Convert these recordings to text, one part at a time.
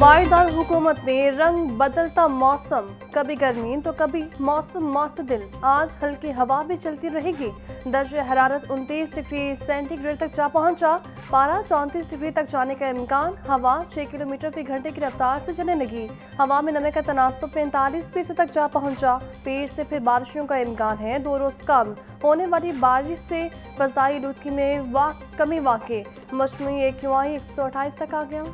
हवाईदार हुकूमत ने रंग बदलता मौसम, कभी गर्मी तो कभी मौसम मातदिल। आज हल्की हवा भी चलती रहेगी। दर्जे हरारत 29 डिग्री सेंटीग्रेड तक जा पहुंचा। पारा 34 डिग्री तक जाने का इम्कान। हवा 6 किलोमीटर फी घंटे की रफ्तार से चलने लगी। हवा में नमी का तनासुब 45% तक जा पहुंचा। पीर से फिर बारिशों का इम्कान है। 2 रोज कम होने वाली बारिश से फजाई आलूदगी में कमी वाक़ई। मजमूई AQI 128 तक आ गया।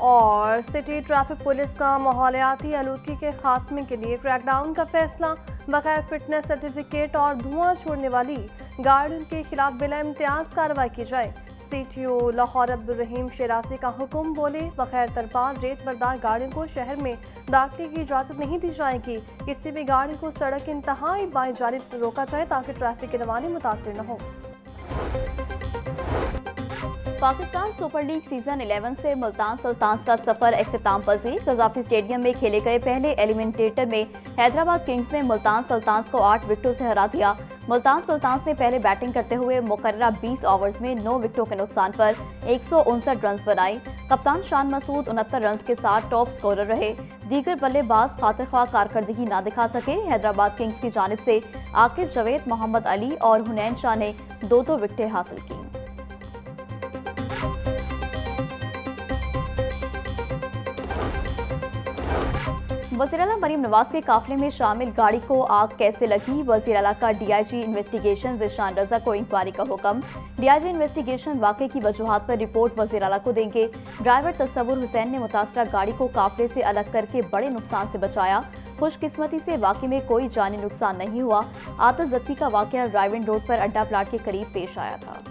और सिटी ट्रैफिक पुलिस का माहौलियाती आलूदगी के खात्मे के लिए क्रैकडाउन का फैसला। बगैर फिटनेस सर्टिफिकेट और धुआं छोड़ने वाली गाड़ियों के खिलाफ बिला इम्तियाज कार्रवाई की जाए। CTO लाहौर अब्दुल रहीम शेरासी का हुक्म। बोले, बगैर तरपाल रेत बरदार गाड़ियों को शहर में दाखिले की इजाज़त नहीं दी जाएगी। किसी भी गाड़ी को सड़क के इंतहाई बाएं जानिब रोका जाए ताकि ट्रैफिक की रवानी मुतासिर न हो। पाकिस्तान सुपर लीग सीजन 11 से मुल्तान सुल्तान्स का सफर इख्तिताम पजीर। कजाफी स्टेडियम में खेले गए पहले एलिमिनेटर में हैदराबाद किंग्स ने मुल्तान सुल्तान्स को 8 विकेटों से हरा दिया। मुल्तान सुल्तान्स ने पहले बैटिंग करते हुए मुकर्ररा 20 ओवर्स में 9 विकेटों के नुकसान पर 159 रन बनाए। कप्तान शान मसूद 69 रन के साथ टॉप स्कोरर रहे। दीगर बल्लेबाज खातिर ख्वाह कारकर्दगी ना दिखा सके। हैदराबाद किंग्स की जानिब से आकिब जवेद, मोहम्मद अली और हुनैन शाह ने 2-2 विकेटें हासिल की। वज़ीर-ए-आला मरीम नवाज के काफिले में शामिल गाड़ी को आग कैसे लगी? वज़ीर-ए-आला का DIG इन्वेस्टिगेशन ज़िशान रज़ा को इंक्वायरी का हुक्म। DIG इन्वेस्टिगेशन वाक़े की वजूहात पर रिपोर्ट वज़ीर-ए-आला को देंगे। ड्राइवर तस्वुर हुसैन ने मुतासरा गाड़ी को काफिले से अलग करके बड़े नुकसान से बचाया। खुशकिस्मती से वाक़े में कोई जानी नुकसान नहीं हुआ। आतिशज़दगी का वाक़या ड्राइविंग रोड पर अड्डा प्लाट के करीब पेश आया था।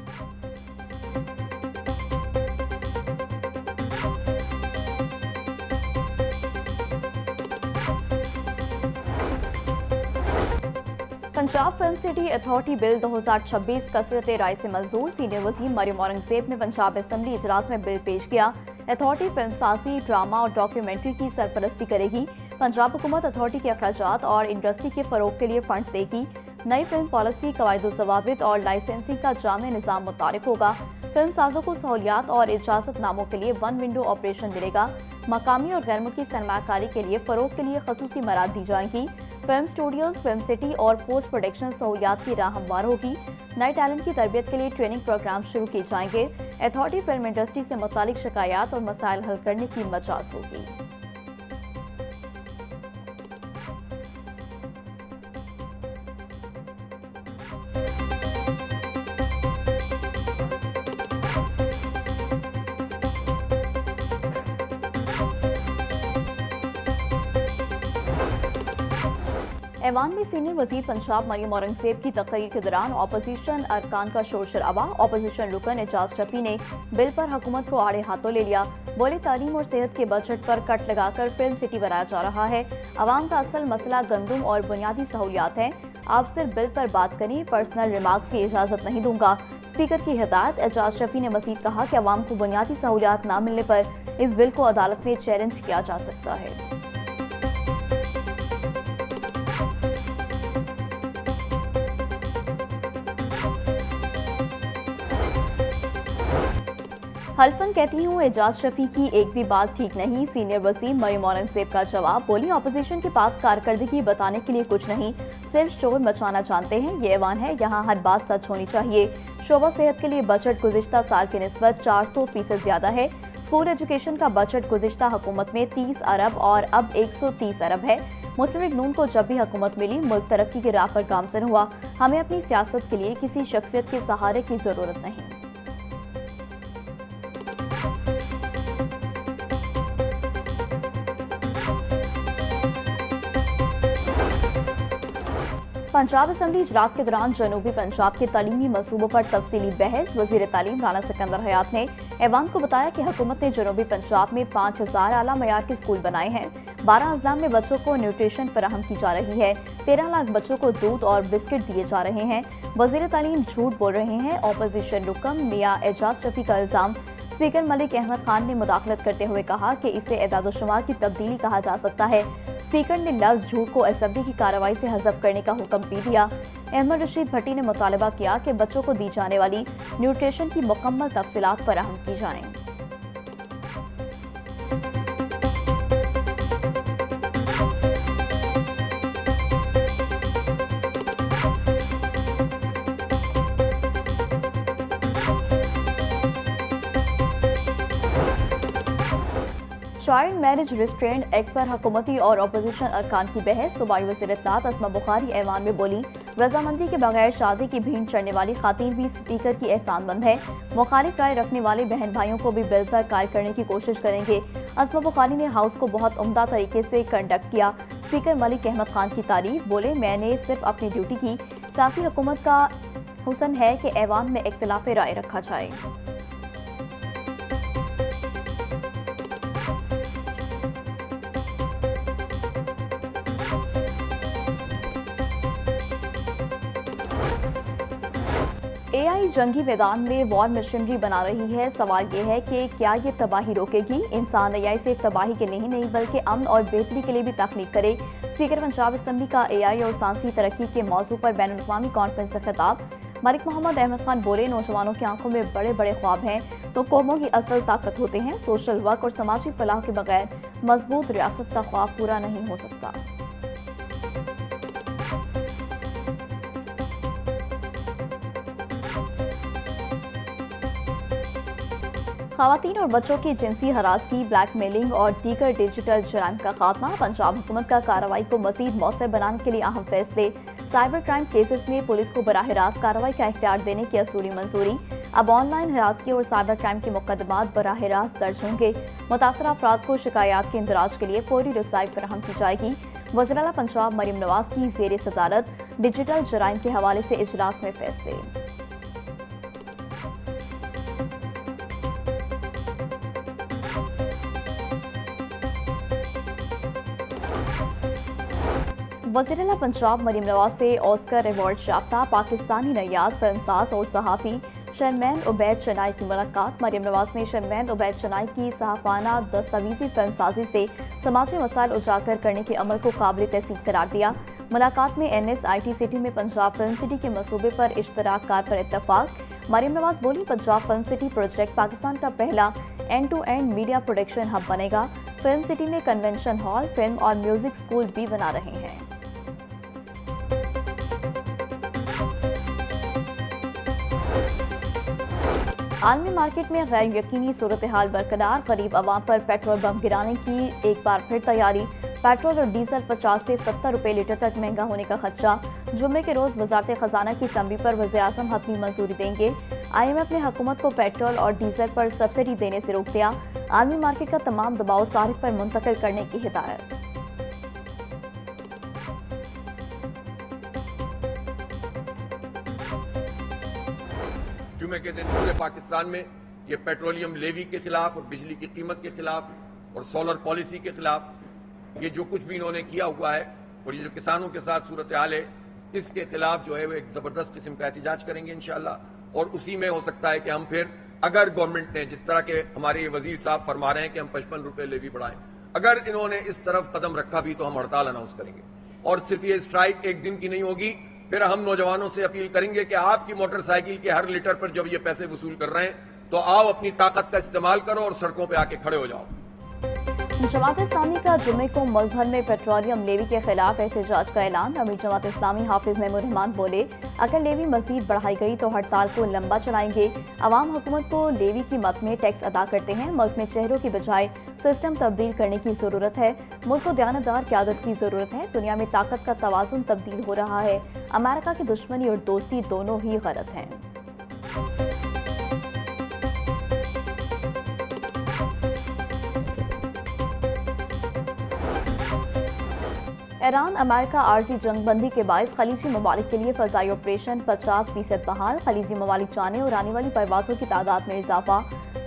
Punjab film city authority bill 2026 कसरत राय से मंजूर। सीनियर वज़ीर मरियम औरंगज़ेब ने पंजाब असेंबली इजलास में बिल पेश किया। अथॉरिटी फिल्म साजी, ड्रामा और डॉक्यूमेंट्री की सरपरस्ती करेगी। पंजाब हुकूमत अथॉरिटी के अखराजात और इंडस्ट्री के फरोग के लिए फंड्स देगी। नई फिल्म पॉलिसी, कवायद-ओ-ज़वाबित और लाइसेंसिंग का जामे निज़ाम मुतारिफ होगा। फिल्म साजों को सहूलियात और इजाज़तनामों के लिए 1 विंडो ऑपरेशन मिलेगा। मकामी और गैर मुल्की सरमायाकारी के लिए फरोग के लिए खसूसी मराद दी जाएंगी। फिल्म स्टूडियोज, फिल्म सिटी और पोस्ट प्रोडक्शन सहूलियात की राह हमवार होगी। नए टैलेंट की तरबियत के लिए ट्रेनिंग प्रोग्राम शुरू किए जाएंगे। अथॉरिटी फिल्म इंडस्ट्री से मुतालिक शिकायत और मसाइल हल करने की मजाज होगी। ऐवान में सीनियर वज़ीर पंजाब मरियम औरंगज़ेब की तकरीर के दौरान अपोजिशन अरकान का शोर शराबा। अपोजिशन रुकन एजाज शफी ने बिल पर हुकूमत को आड़े हाथों ले लिया। बोले, तालीम और सेहत के बजट पर कट लगाकर फिल्म सिटी बनाया जा रहा है। अवाम का असल मसला गंदम और बुनियादी सहूलियात है। आप सिर्फ बिल पर बात करें, पर्सनल रिमार्क्स की इजाज़त नहीं दूंगा। स्पीकर की हिदायत। एजाज शफी ने मजीद कहा कि अवाम को बुनियादी सहूलियात न मिलने पर इस बिल को अदालत में चैलेंज किया जा सकता है। हल्फन कहती हूँ एजाज शफी की एक भी बात ठीक नहीं। सीनियर वज़ीर मरियम औरंगज़ेब का जवाब। बोली, अपोजिशन के पास कारकर्दगी बताने के लिए कुछ नहीं, सिर्फ शोर मचाना जानते हैं। ये ऐवान है, यहाँ हर बात सच होनी चाहिए। शोबा सेहत के लिए बजट गुज़िश्ता साल की निस्बत 400% ज़्यादा है। स्कूल एजुकेशन का बजट गुज़िश्ता हुकूमत में 30 अरब और अब 130 अरब है। मुतलबिक नून को जब भी हुकूमत मिली, मुल्क तरक्की की राह पर गामजन हुआ। हमें अपनी सियासत के लिए किसी शख्सियत के सहारे की ज़रूरत नहीं। पंजाब असेंबली इजलास के दौरान जनूबी पंजाब के तालीमी मंसूबों पर तफसीली बहस। वज़ीर तालीम राना सिकंदर हयात ने ऐवान को बताया कि हुकूमत ने जनूबी पंजाब में 5000 आला मयार के स्कूल बनाए हैं। 12 अजला में बच्चों को न्यूट्रिशन फराहम की जा रही है। 13 लाख बच्चों को दूध और बिस्किट दिए जा रहे हैं। वज़ीर तालीम झूठ बोल रहे हैं। अपोजिशन रुकन मियां एजाज शफी का इल्ज़ाम। स्पीकर मलिक अहमद खान ने मुदाखलत करते हुए कहा कि इसे एदाद-ओ-शुमार की तब्दीली कहा जा सकता है। स्पीकर ने लफ्ज़ झूठ को असेंबली की कार्रवाई से हज़फ करने का हुक्म भी दिया। अहमद रशीद भट्टी ने मुतालबा किया कि बच्चों को दी जाने वाली न्यूट्रिशन की मुकम्मल तफसीलात फराहम की जाएं। चाइल्ड मैरिज रिस्ट्रेंट एक्ट पर हुकूमती और अपोजिशन अरकान की बहस। सूबाई वज़ीर इत्तलात अस्मा बुखारी ऐवान में बोली, रजामंदी के बगैर शादी की भीड़ चढ़ने वाली खातून भी स्पीकर की एहसानमंद है। मुखालिफ राय रखने वाले बहन भाइयों को भी बिल पर कायल करने की कोशिश करेंगे। अस्मा बुखारी ने हाउस को बहुत उम्दा तरीके से कंडक्ट किया। स्पीकर मलिक अहमद खान की तारीफ। बोले, मैंने सिर्फ अपनी ड्यूटी की। सियासी हुकूमत का हुसन है कि ऐवान में इख्तिलाफ राय रखा जाए। AI जंगी मैदान में वॉर मशीनरी बना रही है। सवाल ये है कि क्या ये तबाही रोकेगी? इंसान AI सिर्फ तबाही के लिए ही नहीं बल्कि अमन और बेहतरी के लिए भी तख्लीक करे। स्पीकर पंजाब असम्बली का AI और सांसी तरक्की के मौजू पर बैनुल-अक़वामी कॉन्फ्रेंस से खिताब। मलिक मोहम्मद अहमद खान बोले, नौजवानों की आंखों में बड़े बड़े ख्वाब हैं तो कौमों की असल ताकत होते हैं। सोशल वर्क और समाजी फलाह के बगैर मजबूत रियासत का ख्वाब पूरा नहीं हो सकता। ख़वातीन और बच्चों की जिनसी हरासगी, ब्लैकमेलिंग और दीगर डिजिटल जराइम का खात्मा। पंजाब हुकूमत का कार्रवाई को मज़ीद मौसर बनाने के लिए अहम फैसले। साइबर क्राइम केसेस में पुलिस को बराह रास्त कार्रवाई का इख्तियार देने की असूली मंजूरी। अब ऑनलाइन हरासगी और साइबर क्राइम के मुकदमात बराह रास्त दर्ज होंगे। मुतासरा अफराद को शिकायत के इंदराज के लिए फौरी रसाई फराहम की जाएगी। वज़ीर आला पंजाब मरियम नवाज की ज़ेर सदारत डिजिटल जराइम के हवाले से इजलास में फैसले। वज़ीर आला पंजाब मरियम नवाज से ऑस्कर अवार्ड याफ्ता पाकिस्तानी नैयाद, फिल्मसाज और सहाफ़ी शर्मैन उबैद चनाई की मुलाकात। मरियम नवाज ने शर्मैन उबैद चनाई की सहाफ़ाना दस्तावेज़ी फिल्मसाजी से समाजी मसाइल उजागर करने के अमल को काबिल तहसीन करार दिया। मुलाकात में NSIT सिटी में पंजाब फिल्म सिटी के मनसूबे पर इश्तराक कार पर इत्तफाक। मरियम नवाज बोली, Punjab film city project Pakistan का पहला एंड-टू-एंड मीडिया प्रोडक्शन हब बनेगा। फिल्म सिटी में कन्वेंशन हॉल, फिल्म और म्यूजिक स्कूल भी बना रहे हैं। आलमी मार्केट में गैर यकीनी सूरत हाल बरकरार। गरीब अवाम पर पेट्रोल बम गिराने की एक बार फिर तैयारी। पेट्रोल और डीजल 50 से 70 रुपए लीटर तक महंगा होने का खदशा। जुम्मे के रोज वजारत खजाना की असम्बली पर वज़ीर-ए-आज़म हतमी मंजूरी देंगे। IMF ने हुकूमत को पेट्रोल और डीजल पर सब्सिडी देने से रोक दिया। आलमी मार्केट का तमाम दबाव सारिफ पर मुंतकिल करने की हिदायत। जुमे के दिन पूरे पाकिस्तान में ये पेट्रोलियम लेवी के खिलाफ और बिजली की कीमत के खिलाफ और सोलर पॉलिसी के खिलाफ ये जो कुछ भी इन्होंने किया हुआ है और ये जो किसानों के साथ सूरत हाल है, इसके खिलाफ जो है वो एक जबरदस्त किस्म का एहतजाज करेंगे इंशाअल्लाह। और उसी में हो सकता है कि हम फिर, अगर गवर्नमेंट ने जिस तरह के हमारे वजीर साहब फरमा रहे हैं कि हम 55 रुपए लेवी बढ़ाएं, अगर इन्होंने इस तरफ कदम रखा भी तो हम हड़ताल अनाउंस करेंगे। और सिर्फ ये स्ट्राइक एक दिन की नहीं होगी। फिर हम नौजवानों से अपील करेंगे कि आपकी मोटरसाइकिल के हर लीटर पर जब ये पैसे वसूल कर रहे हैं तो आओ अपनी ताकत का इस्तेमाल करो और सड़कों पे आके खड़े हो जाओ। जमात इस्लामी का जुम्मे को मुल्क भर में पेट्रोलियम लेवी के खिलाफ एहतजाज का ऐलान। अमीर जमात इस्लामी हाफिज महमूद रहमान बोले, अगर लेवी मजीद बढ़ाई गई तो हड़ताल को लंबा चलाएंगे। अवाम हुकूमत को लेवी की मद में टैक्स अदा करते हैं। मुल्क में चेहरों की बजाय सिस्टम तब्दील करने की जरूरत है। मुल्क को दयानतदार क़यादत की जरूरत है। दुनिया में ताकत का तवाज़ुन तब्दील हो रहा है। अमेरिका की दुश्मनी और दोस्ती दोनों ही गलत हैं। ईरान अमेरिका आर्जी जंगबंदी के बायस खलीजी ममालिक के लिए फ़ज़ाई ऑपरेशन 50% बहाल। खलीजी ममालिक जाने और आने वाली परवाज़ों की तादाद में इजाफा।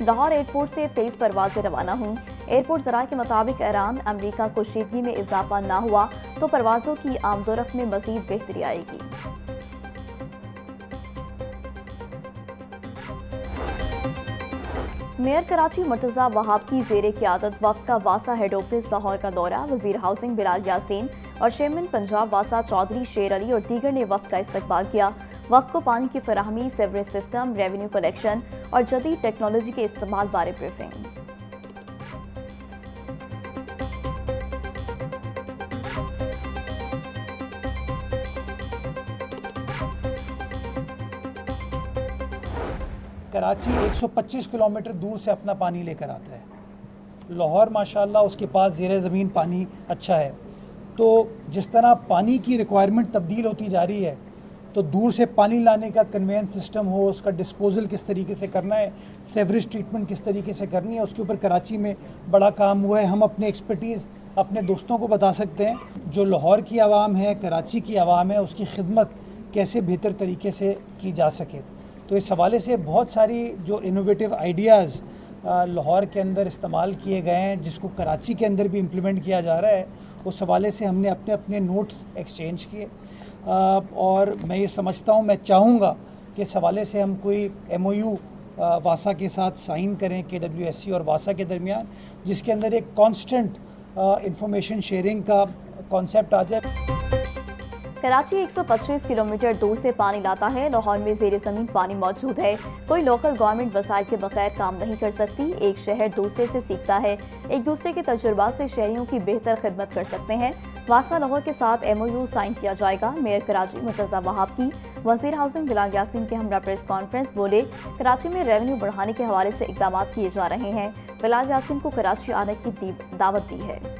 लाहौर एयरपोर्ट से 23 परवाजें रवाना हुई। एयरपोर्ट ज़राए के मुताबिक ईरान अमरीका कुशीदगी में इजाफा ना हुआ तो परवाज़ों की आमदोरफ्त में मज़ीद बेहतरी आएगी। मेयर कराची मुर्तज़ा वहाब की ज़ेरे क़यादत वफ़द का वासा हेड ऑफिस लाहौर का दौरा। वज़ीर हाउसिंग बिलाल यासीन और चेयरमैन पंजाब वासा चौधरी शेर अली और दीगर ने वफ़द का इस्तकबाल किया। वफ़द को पानी की फराहमी, सेवरेज सिस्टम, रेवेन्यू कलेक्शन और जदीद टेक्नोलॉजी के इस्तेमाल बारे ब्रीफिंग। कराची 125 किलोमीटर दूर से अपना पानी लेकर आता है। लाहौर माशाल्लाह उसके पास ज़ेरे ज़मीन पानी अच्छा है। तो जिस तरह पानी की रिक्वायरमेंट तब्दील होती जा रही है, तो दूर से पानी लाने का कन्वेंस सिस्टम हो, उसका डिस्पोजल किस तरीके से करना है, सेवरेज ट्रीटमेंट किस तरीके से करनी है, उसके ऊपर कराची में बड़ा काम हुआ है। हम अपने एक्सपर्टीज़ अपने दोस्तों को बता सकते हैं। जो लाहौर की आवाम है, कराची की आवाम है, उसकी खिदमत कैसे बेहतर तरीके से की जा सके। तो इस हवाले से बहुत सारी जो इनोवेटिव आइडियाज़ लाहौर के अंदर इस्तेमाल किए गए हैं, जिसको कराची के अंदर भी इम्प्लीमेंट किया जा रहा है, उस हवाले से हमने अपने अपने नोट्स एक्सचेंज किए। और मैं ये समझता हूँ, मैं चाहूँगा कि इस हवाले से हम कोई MOU वासा के साथ साइन करें, KWSC और वासा के दरमियान, जिसके अंदर एक कांस्टेंट इंफॉर्मेशन शेयरिंग का कॉन्सेप्ट आ जाए। कराची 125 किलोमीटर दूर से पानी लाता है। लाहौर में ज़ेरे ज़मीन पानी मौजूद है। कोई लोकल गवर्नमेंट वसाइल के बगैर काम नहीं कर सकती। एक शहर दूसरे से सीखता है। एक दूसरे के तजुर्बात से शहरियों की बेहतर खिदमत कर सकते हैं। वासा लाहौर के साथ MOU साइन किया जाएगा। मेयर कराची मुर्तज़ा वहाब की वज़ीर हाउसिंग बिलाल यासीन के हमरा प्रेस कॉन्फ्रेंस बोले, कराची में रेवेन्यू बढ़ाने के हवाले से इकदाम किए जा रहे हैं। बिलाल यासीन को कराची आने की दावत दी है।